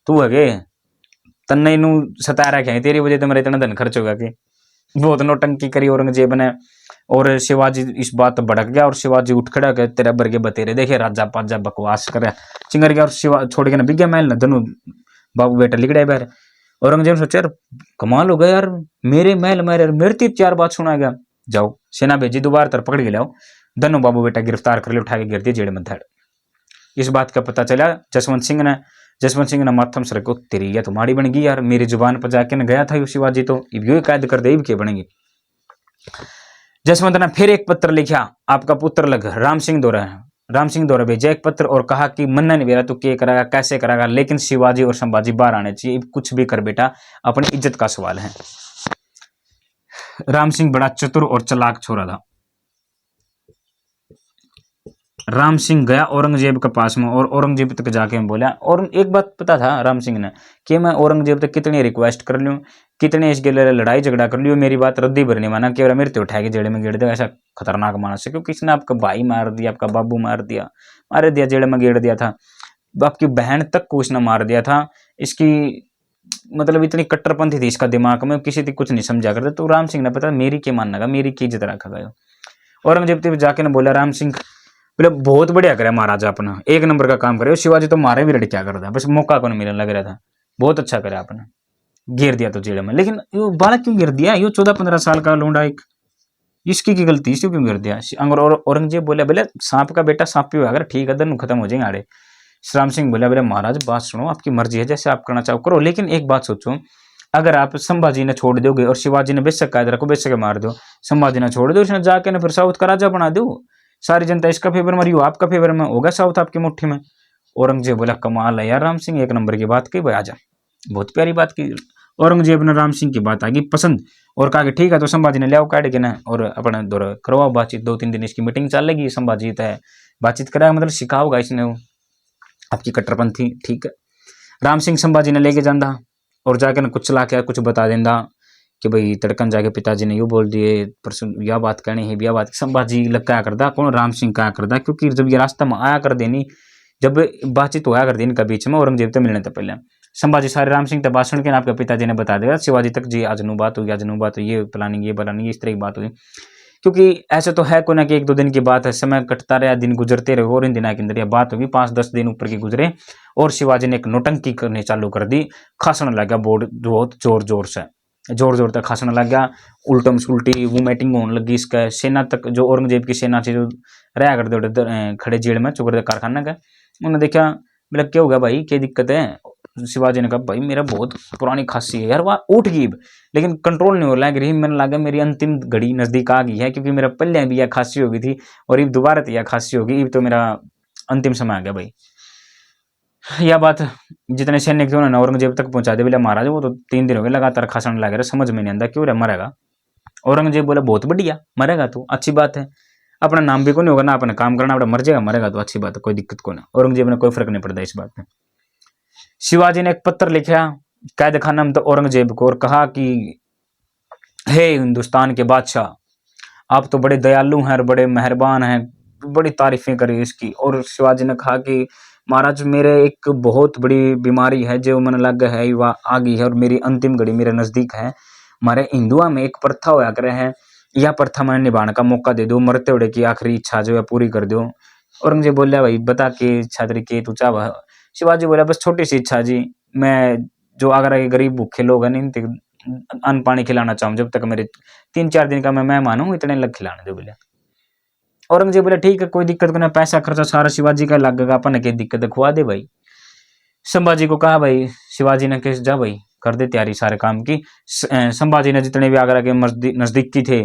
S1: तू है गे, तन्ने इनू सता रखा है, तेरी वजह से मेरा इतना धन खर्च होगा कि। बहुत नौटंकी करी औरंगजेब ने। और शिवाजी इस बात भड़क गया और शिवाजी उठ खड़ा के तेरे बरगे बतेरे देखे राजा पाजा बकवास करे चिंगर गया और शिवा छोड़ के ना बिगया महल न दोनों बाबू बेटा लिखड़े बाहर। औरंगजेब सोचा यार कमाल हो गया यार, मेरे महल मेरे तीर 4 बात सुना गया। जाओ सेना भेजी, दोबारा तर पकड़ के लाओ, दोनों बाबू बेटा गिरफ्तार कर ले, उठा के गिर दिए जेल में धड़। इस बात का पता चला जसवंत सिंह ने, जसवंत सिंह ने माथम सर को तेरी या तुम्हारी बन गई यार, मेरी जुबान पर जाके न गया था यो शिवाजी, तो यो कैद कर दे, इब के बनेगी। जसवंत ने फिर एक पत्र लिखा, आपका पुत्र लग राम सिंह द्वारा भेजा एक पत्र और कहा कि मन्ना नहीं बेरा तो क्या करेगा, कैसे करेगा, लेकिन शिवाजी और संभाजी बाहर आने चाहिए, कुछ भी कर बेटा, अपनी इज्जत का सवाल है। राम सिंह बड़ा चतुर और चालाक छोरा था। राम सिंह गया औरंगजेब के पास में और औरंगजेब तक जाके बोला, और एक बात पता था राम सिंह ने कि मैं औरंगजेब तक कितनी रिक्वेस्ट कर लूँ, कितने इसके लिए लड़ाई झगड़ा कर लियो, मेरी बात रद्दी भर नहीं माना, कि मेरे तो उठा के जेड़ में गेड़ दिया, ऐसा खतरनाक मानस है, क्योंकि इसने आपका भाई मार दिया, आपका बाबू मार दिया, मार दिया, जेड़ में गेड़ दिया था, आपकी बहन तक को उसने मार दिया था। इसकी मतलब इतनी कट्टरपंथी थी इसका दिमाग में, किसी की कुछ नहीं समझा करते। तो राम सिंह ने पता मेरी क्या मानना का, मेरी की इज्जत रखा गया। औरंगजेब जाके ने बोला, राम सिंह बोले बहुत बढ़िया करे महाराजा, अपना एक नंबर का काम करे, शिवाजी तो मारे भी रेडी क्या करता, बस मौका को नहीं मिलने लग रहा था, बहुत अच्छा करे आपने, गिर दिया तो जेल में। लेकिन यो बालक क्यों गिर दिया, यो 14-15 साल का लोंडा, एक इसकी की गलती, इसको क्यों गिर दिया। औरंगजेब बोले सांप का बेटा सांप भी अगर ठीक है, दिन खत्म हो जाएंगे आड़े। राम सिंह बोले महाराज बात सुनो, आपकी मर्जी है, जैसे आप करना चाहो करो, लेकिन एक बात सोचो, अगर आप संभाजी ने छोड़ दोगे और शिवाजी ने बेशक कायद रखो, बेशक मार दो, संभाजी ने छोड़ दो, उसने जाके ना फिर साउथ का राजा बना दो, सारी जनता इसका फेवर में, आपका फेवर में होगा, साउथ आपकी मुट्ठी में। औरंगजेब बोला कमाल है यार राम सिंह, एक नंबर की बात की भाई, आजा, बहुत प्यारी बात की। औरंगजेब ने राम सिंह की बात आ गई पसंद और कहा कि ठीक है, तो संभाजी ने लियाओ काट के ना और अपने दौरा करवाओ बातचीत, 2-3 दिन इसकी मीटिंग चल लेगी, संभाजी तय बातचीत कराएगा, मतलब सिखाओगा इसने वो आपकी कट्टरपंथी, ठीक है। राम सिंह संभाजी ने लेके जाता और जाके ना कुछ चला के कुछ बता देंदा कि भाई तड़कन जाके पिताजी ने यूँ बोल दिए, परसों यह बात कहनी है, यह बात। संभाजी लग क्या करता, कौन राम सिंह क्या करता, क्योंकि जब ये रास्ता में आया कर देनी, जब बातचीत होया कर देनी इनका बीच में, औरंगजेब से मिलने से पहले संभाजी सारे राम सिंह तक बात सुन के आपके पिताजी ने बता देगा शिवाजी तक, जी आज नू बात हुई, आज नू बात हुई, ये प्लानिंग इस तरह की बात हुई। क्योंकि ऐसे तो है कोई ना कि 1-2 दिन की बात है, समय कटता रहा, दिन गुजरते रहे, और इन दिनों के अंदर यह बात होगी 5-10 दिन ऊपर की गुजरे और शिवाजी ने एक नोटंकी करने चालू कर दी, खासने लगा बोर्ड बहुत जोर जोर तक खासने लग गया, उल्टम सुल्टी वोमिटिंग होने लगी, इसका सेना तक, जो औरंगजेब की सेना थी जो रहा करते खड़े जेल में चुकर कारखाना का, उन्होंने देखा बोला क्या हो गया भाई, क्या दिक्कत है। शिवाजी ने कहा भाई मेरा बहुत पुरानी खांसी है यार, वह उठ गई लेकिन कंट्रोल नहीं हो रहा है, मैंने लगा मेरी अंतिम घड़ी नजदीक आ गई है, क्योंकि मेरा पहले भी यह खांसी हो गई थी और अब दोबारा यह खांसी होगी, अब तो मेरा अंतिम समय आ गया भाई। यह बात जितने सैनिक थे उन्होंने औरंगजेब तक पहुंचा दी, बोला महाराज वो तो 3 दिन हो गए लगातार खांसने लग रहा, समझ में नहीं आता क्यों रहा, मरेगा। औरंगजेब बोला बहुत बढ़िया, मरेगा तो अच्छी बात है, अपना नाम भी को नहीं होगा ना, अपना काम करना, अपना मर जाएगा, मरेगा तो अच्छी बात है, कोई दिक्कत को ना। औरंगजेब ने कोई फर्क नहीं पड़ता इस बात में। शिवाजी ने एक पत्र लिखा कैद खाना में तो औरंगजेब को और कहा कि हे हिंदुस्तान के बादशाह, आप तो बड़े दयालु हैं और बड़े मेहरबान हैं, बड़ी तारीफें करी इसकी। और शिवाजी ने कहा कि महाराज मेरे एक बहुत बड़ी बीमारी है जो मन लग है, वह आ गई है और मेरी अंतिम घड़ी मेरे नजदीक है। हमारे हिंदुआ में एक प्रथा होया करे है, यह प्रथा मैंने निभाने का मौका दे दो, मरते उड़े की आखिरी इच्छा जो है पूरी कर दो। औरंगजेब बोला भाई बता के छात्री के तू चाह। शिवाजी बोला बस छोटी सी इच्छा जी, मैं जो आगरा के गरीब भूखे लोग हैं अन्न पानी खिलाना चाहूँ, जब तक मेरे 3-4 दिन का मैं मेहमान हूँ, इतने लग खिलाने दो बोले। औरंगजेब बोला ठीक है कोई दिक्कत नहीं, पैसा खर्चा सारा शिवाजी का लगेगा, अपन क्या दिक्कत है, खुआ दे भाई। संभाजी को कहा भाई, शिवाजी ने कहा जा भाई कर दे तैयारी सारे काम की। संभाजी ने जितने भी आगरा के नजदीकी थे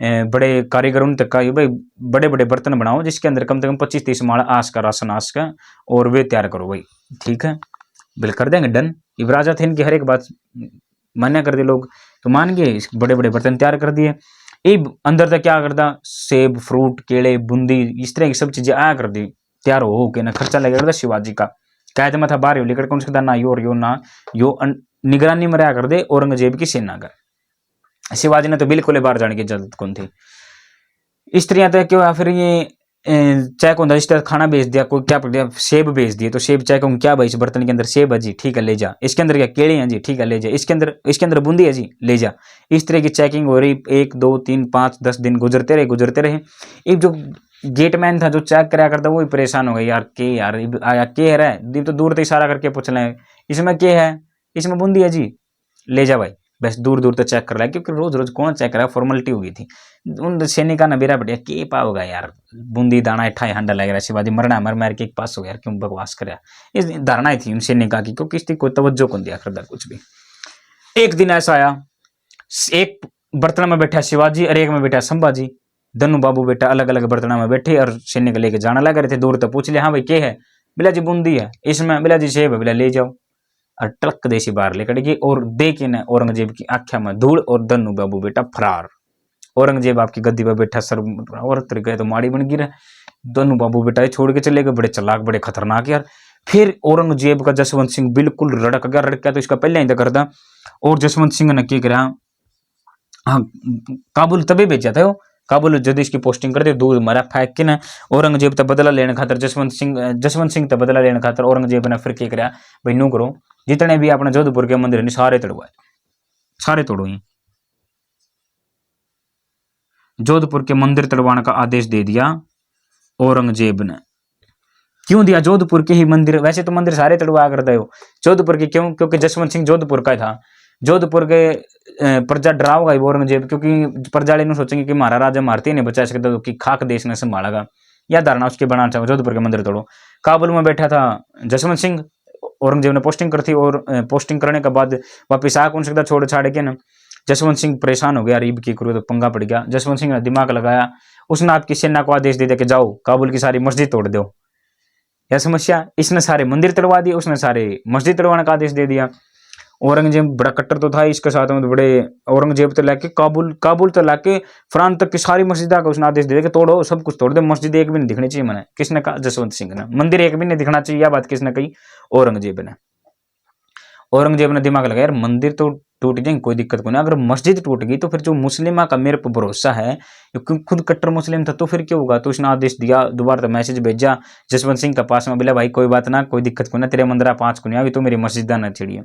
S1: बड़े कारीगर उन तक का भाई बड़े बड़े बर्तन बनाओ जिसके अंदर कम से कम 25-30 माल आस का राशन आस का, और वे तैयार करो भाई। ठीक है बिल कर देंगे डन। युवराजा थे इनकी हर एक बात मान्य कर दे लोग, तो मान गए, बड़े बड़े बर्तन तैयार कर दिए। अंदर तक क्या करता, सेब फ्रूट केले बूंदी इस तरह की सब चीजें आया कर दी, तैयार हो के ना खर्चा लगे करता शिवाजी का। कैद में था बाहर लेकर कौन सा ना यो और यो ना यो निगरानी में रहा कर दे औरंगजेब की सेना का। शिवाजी ने तो बिल्कुल बाहर जाने की इजाजत कौन थी। इस तरह तक क्यों फिर ये चाय को इस तरह खाना भेज दिया, कोई क्या पड़ दिया सेब भेज दिए, तो सेब चाय को क्या भाई इस बर्तन के अंदर सेब है जी ठीक है ले जा, इसके अंदर क्या केले हैं जी ठीक है ले जा, इसके अंदर बूंदी है जी ले जा। इस तरह की चेकिंग हो रही, 1 2 3 5 10 दिन गुजरते रहे। एक जो गेटमैन था जो चेक कराया करता वो भी परेशान हो गया, यार के यार आया के है तो दूर से इशारा करके पूछ लें इसमें के है, इसमें बूंदी है जी ले जा भाई। बस दूर दूर तक चेक कर रहा है, क्योंकि रोज रोज कौन चेक कर रहा है, फॉर्मेलिटी हो गई थी। उन सैनिका ने बेरा बढ़िया के पाओगा यार, बूंदी दाना इठाई हंडा लग रहा, शिवाजी मरना मर मार के एक पास हो गया, क्यों बकवास कराया, इस धारणा थी उन सैनिका की, क्योंकि इसकी कोई तवज्जो कौन दिया करता कुछ भी। एक दिन ऐसा आया, एक बर्तन में बैठा शिवाजी और एक में बैठा संभाजी, दोनों बाबू बेटा अलग अलग बर्तन में बैठे और सैनिक लेके जाना लग रहे थे। दूर तक पूछ लिया, हाँ भाई क्या है, बिला जी बूंदी है, इसमें बिला जी सेब है, बिला ले जाओ। और ट्रक देसी बाहर लेकर गई और दे के न औरंगजेब की आख्या में धूल, और दोनों बाबू बेटा फरार। औरंगजेब आपकी गद्दी पर बैठा, सर और गए तो माड़ी बन गिरा। दोनों बाबू बेटा छोड़ के चले गए, बड़े चालाक बड़े खतरनाक यार। फिर औरंगजेब का जसवंत सिंह बिल्कुल रड़क गया, रड़क गया तो इसका पहले ही करता। और जसवंत सिंह ने क्या करा, हाँ काबुल तभी भेजा था, काबुल जब इसकी पोस्टिंग करते दूध मारा फेंक के ना, औरंगजेब तक बदला लेने खातर जसवंत सिंह तक बदला लेने खातर औरंगजेब ने फिर क्या करा, भाई नू करो, जितने भी अपने जोधपुर के मंदिर सारे तोड़वाए, सारे तोड़ो। जोधपुर के मंदिर तोड़वाने का आदेश दे दिया औरंगजेब ने। क्यों दिया? जोधपुर के ही मंदिर, वैसे तो मंदिर सारे तोड़वा कर दो, जोधपुर के क्यों? क्योंकि जसवंत सिंह जोधपुर का था। जोधपुर के प्रजा डरावगा औरंगजेब, क्योंकि प्रजा ने सोचेंगे कि हमारा राजा मारते नहीं बचा सकता, तो कि खाक देश ने संभालेगा, या धारणा उसके बनाना चाहो, जोधपुर के मंदिर तोड़ो। काबुल में बैठा था जसवंत सिंह, औरंगजेब ने पोस्टिंग कर थी, और पोस्टिंग करने के बाद वापिस आ कौन सकता छोड़ छाड़ के ना। जसवंत सिंह परेशान हो गया, रीब की करो तो पंगा पड़ गया। जसवंत सिंह ने दिमाग लगाया, उसने आपकी सेना को आदेश दे दिया कि जाओ काबुल की सारी मस्जिद तोड़ दो। यह समस्या, इसने सारे मंदिर तोड़वा दिए, उसने सारे मस्जिद तोड़वाने का आदेश दे दिया। औरंगजेब बड़ा कट्टर तो था, इसके साथ में बड़े औरंगजेब तो लाके काबुल तो लाके फ्रांस तक की सारी मस्जिदा का उसने आदेश दे दिया कि तोड़ो, सब कुछ तोड़ दे, मस्जिद एक भी नहीं दिखनी चाहिए। मैंने किसने कहा? जसवंत सिंह ने। मंदिर एक भी नहीं दिखना चाहिए, यह बात किसने कही? औरंगजेब ने। औरंगजेब ने दिमाग लगाया, यार मंदिर तो टूट जाएंगे कोई दिक्कत को नहीं, अगर मस्जिद टूट गई तो फिर जो मुस्लिमा का मेरे पर भरोसा है, खुद कट्टर मुस्लिम था, तो फिर क्या होगा? तो उसने आदेश दिया, दोबारा तो मैसेज भेजा जसवंत सिंह के पास में, बोला भाई कोई बात ना, कोई दिक्कत को ना, तेरे मंदिर 5 को नहीं आगे, तो मेरी मस्जिदा न छिड़िए।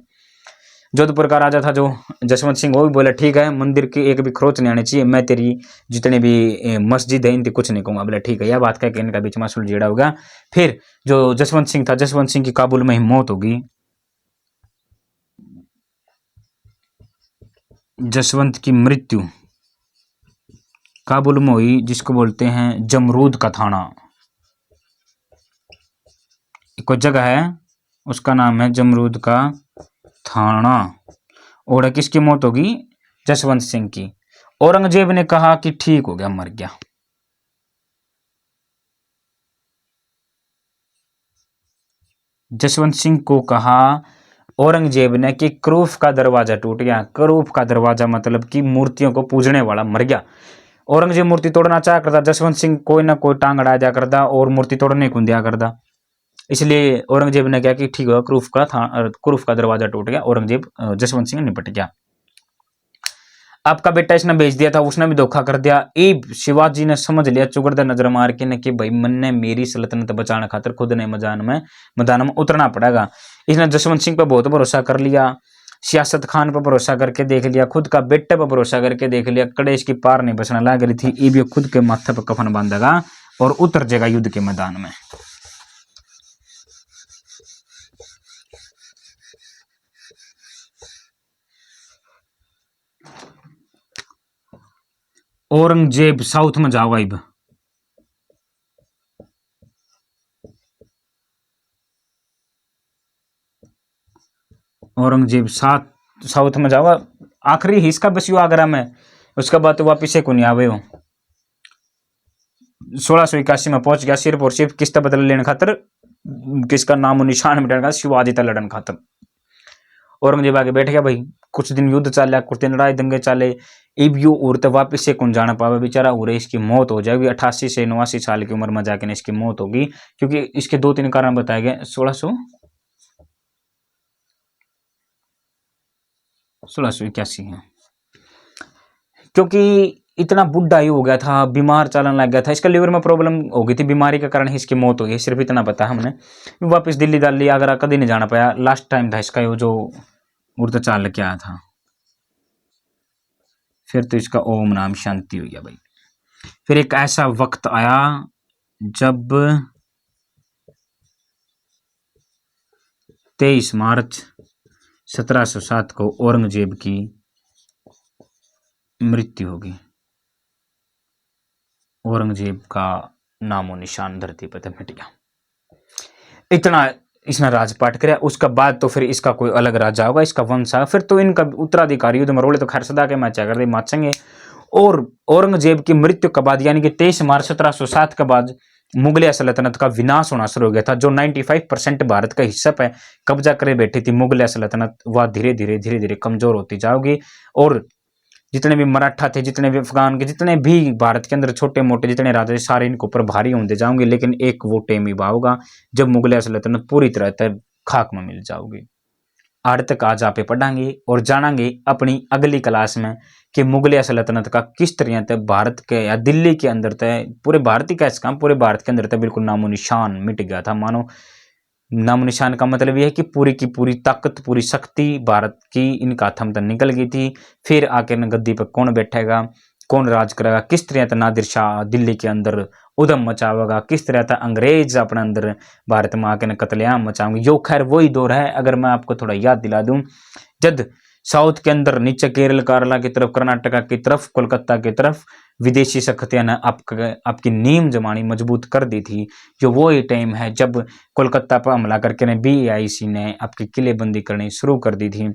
S1: जोधपुर का राजा था जो जसवंत सिंह, वो भी बोला ठीक है, मंदिर की एक भी खरोच नहीं आनी चाहिए, मैं तेरी जितने भी मस्जिद है इनकी कुछ नहीं कहूंगा। बोला ठीक है, यह बात कह के इनका बीच में सुलझेड़ा होगा। फिर जो जसवंत सिंह था, जसवंत सिंह की काबुल में ही मौत होगी। जसवंत की मृत्यु काबुल में हुई, जिसको बोलते हैं जमरूद का थाना, कोई जगह है उसका नाम है जमरूद का थाना। और किसकी मौत होगी? जसवंत सिंह की। औरंगजेब ने कहा कि ठीक हो गया, मर गया। जसवंत सिंह को कहा औरंगजेब ने कि क्रूफ का दरवाजा टूट गया। क्रूफ का दरवाजा मतलब कि मूर्तियों को पूजने वाला मर गया। औरंगजेब मूर्ति तोड़ना चाह करता, जसवंत सिंह कोई ना कोई टांग अड़ा दिया करता और मूर्ति तोड़ने को दिया करता। इसलिए औरंगजेब ने कहा कि ठीक है, क्रूफ का दरवाजा टूट गया, औरंगजेब जसवंत सिंह निपट गया। आपका बेटा इसने भेज दिया था, उसने भी धोखा कर दिया। शिवाजी ने समझ लिया चुगरदा नजर मार के ने कि भाई मन ने मेरी सल्तनत बचाने खातिर खुद ने मैदान में उतरना पड़ेगा। इसने जसवंत सिंह पर बहुत भरोसा कर लिया, सियासत खान पर भरोसा करके देख लिया, खुद का बेटे पर भरोसा करके देख लिया, कड़ेश की पार नहीं बचने लग रही थी। ये भी खुद के माथे पर कफन बांधेगा और उतर जाएगा युद्ध के मैदान में। औरंगजेब साउथ में जाओ अब। औरंगजेब साउथ में जाओ, आखिरी हिस्सा बस यू आगरा में, उसके बाद तो वापिस को नहीं आवे हो। 1681 में पहुंच गया, सिर्फ और सिर्फ किसका बदला लेने खातर, किसका नामो निशान मिटाने का, शिवाजी तक लड़न खातर। औरंगजेब आगे बैठ गया, भाई कुछ दिन युद्ध चल, कुछ दिन लड़ाई दंगे चले, अब यू उड़ते वापिस से कौन जाना पावे, बेचारा उड़े इसकी मौत हो जाएगी। 88 से 89 साल की उम्र में जाके इसकी मौत होगी, क्योंकि इसके 2-3 कारण बताए गए। 1681 है, क्योंकि इतना बुढ़ा ही हो गया था, बीमार चलने लग गया था, इसका लिवर में प्रॉब्लम हो गई थी, बीमारी के कारण इसकी मौत हो गई, सिर्फ इतना पता हमने। वापस दिल्ली दाली आगरा कभी नहीं जाना पाया, लास्ट टाइम था इसका जो उड़ता चाल के आया था। फिर तो इसका ओम नाम शांति हो गया भाई। फिर एक ऐसा वक्त आया जब 23 मार्च 1707 को औरंगजेब की मृत्यु होगी। औरंगजेब का नामो निशान धरती पर मिट गया। इतना इसने राजपाट कराया। उसका बाद तो फिर इसका कोई अलग राजा होगा, इसका वंश आएगा, फिर तो इनका उत्तराधिकारी युद्ध मरोड़े तो खैर सदा के मैचा कर दे माचेंगे। और औरंगजेब की मृत्यु के बाद यानी कि 23 मार्च 1707 के बाद मुगलिया सल्तनत का विनाश होना शुरू हो गया था। जो 95% भारत का हिस्सा पे कब्जा करे बैठी थी मुगलिया सल्तनत, वह धीरे धीरे कमजोर होती जाओगी। और जितने भी मराठा थे, जितने भी अफगान के, जितने भी भारत के अंदर छोटे मोटे जितने राजा थे, सारे इनके ऊपर भारी होते जाओगे। लेकिन एक वो टाइम ही होगा जब मुगलिया सल्तनत पूरी तरह खाक में मिल जाओगी। आड़ तक आज आप पढ़ांगे और जानेंगे अपनी अगली क्लास में कि मुगलिया सल्तनत का किस तरह से भारत के या दिल्ली के अंदर तय पूरे भारत ही कैसे काम पूरे भारत के अंदर तय बिल्कुल नामो निशान मिट गया था। मानो नामो निशान का मतलब यह है कि पूरी की पूरी ताकत, पूरी शक्ति भारत की इनका हाथों तक निकल गई थी। फिर आकर न गद्दी पर कौन बैठेगा, कौन राज करेगा, किस तरह से नादिर शाह दिल्ली के अंदर उधम मचावेगा, किस तरह से अंग्रेज अपने अंदर भारत में आके न कत्लेआम मचाएंगे। यो खैर वही दौर है। अगर मैं आपको थोड़ा याद दिला दूं, जब साउथ के अंदर नीचे केरल केरला की तरफ, कर्नाटका की तरफ, कोलकाता की तरफ विदेशी शक्तियां ने आपकी नींव जमानी मजबूत कर दी थी। जो वो ही टाइम है जब कोलकाता पर हमला करके ने BIC ने आपकी किलेबंदी करनी शुरू कर दी थी।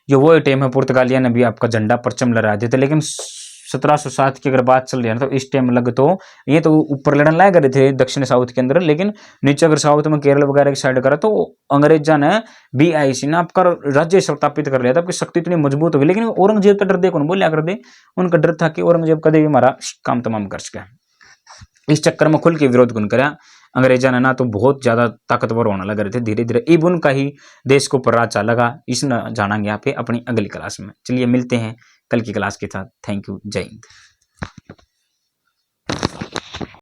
S1: जो वो ही टाइम है पुर्तगालिया ने भी आपका झंडा परचम लहरा दिए थे। लेकिन 1707 की अगर बात चल रही है ना, तो इस टाइम लग तो ये तो ऊपर लड़न लाए करे थे दक्षिण साउथ के अंदर, लेकिन नीचे अगर साउथ में केरल वगैरह की साइड करा तो अंग्रेजा ने BIC ने आपका राज्य स्थापित कर लिया था। आपकी शक्ति इतनी मजबूत होगी। लेकिन औरंगजेब का डर दे कौन बोलिया कर दे, उनका डर था कि औरंगजेब कदे भी हमारा काम तमाम कर सके। इस चक्कर में खुल के विरोध कौन करा, अंग्रेजा ने ना तो बहुत ज्यादा ताकतवर होने लग रहे थे धीरे धीरे। इब उनका ही देश को पर राज चलेगा। इस जानेंगे यहाँ पे अपनी अगली क्लास में। चलिए मिलते हैं कल की क्लास के साथ। थैंक यू, जय हिंद।